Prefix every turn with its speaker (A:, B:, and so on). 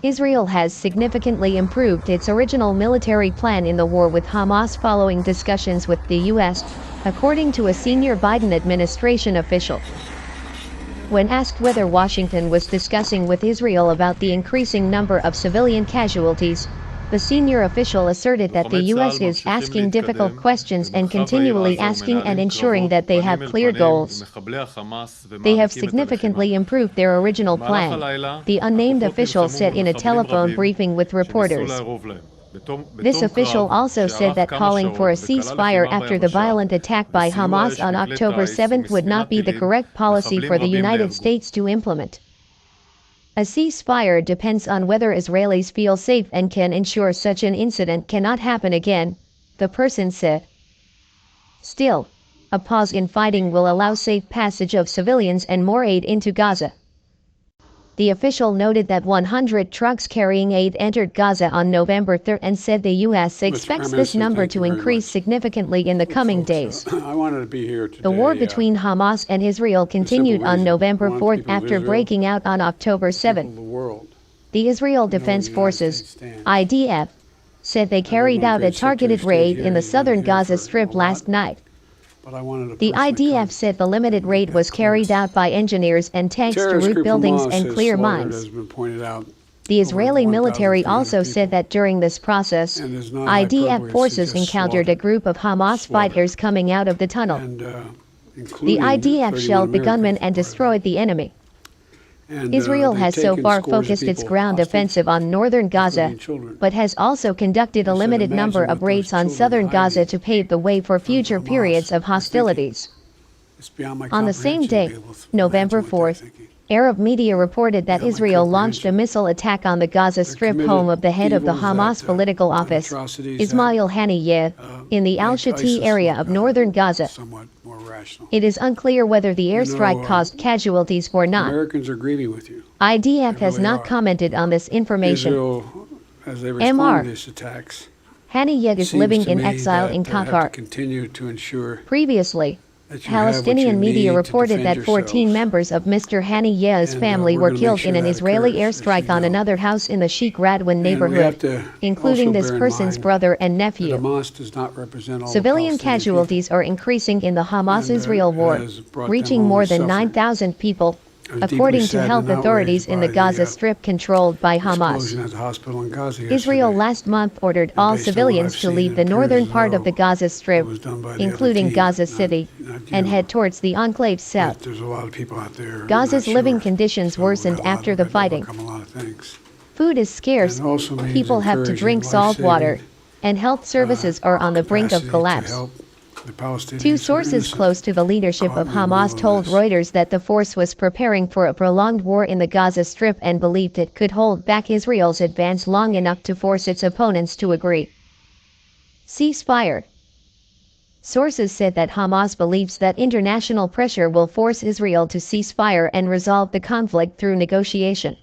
A: Israel has significantly improved its original military plan in the war with Hamas following discussions with the U.S., according to a senior Biden administration official. When asked whether Washington was discussing with Israel about the increasing number of civilian casualties, the senior official asserted that the U.S. is asking difficult questions and continually asking and ensuring that they have clear goals. They have significantly improved their original plan, the unnamed official said in a telephone briefing with reporters. This official also said that calling for a ceasefire after the violent attack by Hamas on October 7 would not be the correct policy for the United States to implement. A ceasefire depends on whether Israelis feel safe and can ensure such an incident cannot happen again, the person said. Still, a pause in fighting will allow safe passage of civilians and more aid into Gaza. The official noted that 100 trucks carrying aid entered Gaza on November 3 and said the U.S. expects this number to increase significantly in the coming days. The war between Hamas and Israel continued on November 4 after breaking out on October 7. The Israel Defense Forces, IDF, said they carried out a targeted raid in the southern Gaza Strip last night. The IDF said the limited raid was carried out by engineers and tanks to root buildings and clear mines. The Israeli military also said that during this process, IDF forces encountered a group of Hamas fighters coming out of the tunnel. The IDF shelled the gunmen and destroyed the enemy. Israel has so far focused its ground offensive on northern Gaza, but has also conducted a limited number of raids on southern Gaza to pave the way for future periods of hostilities. On the same day, November 4, Arab media reported that Israel launched a missile attack on the Gaza Strip home of the head of the Hamas political office, Ismail Haniyeh, in the Al-Shati area of northern Gaza. It is unclear whether the airstrike caused casualties or not. IDF has not commented on this information. Mr. Haniyeh is living in exile in Qatar. Previously, Palestinian media reported that 14 members of Mr. Haniyeh's family were killed in an Israeli airstrike on another house in the Sheikh Radwan neighborhood, including this person's brother and nephew. Civilian casualties are increasing in the Hamas-Israel war, reaching more than 9,000 people, according to health authorities in the Gaza Strip controlled by Hamas. Israel last month ordered all civilians to leave the northern part of the Gaza Strip, including Gaza City, and head towards the enclave's south. Gaza's living conditions worsened after the fighting. Food is scarce, people have to drink salt water, and health services are on the brink of collapse. Two sources close to the leadership of Hamas told Reuters that the force was preparing for a prolonged war in the Gaza Strip and believed it could hold back Israel's advance long enough to force its opponents to agree. Ceasefire. Sources said that Hamas believes that international pressure will force Israel to cease fire and resolve the conflict through negotiation.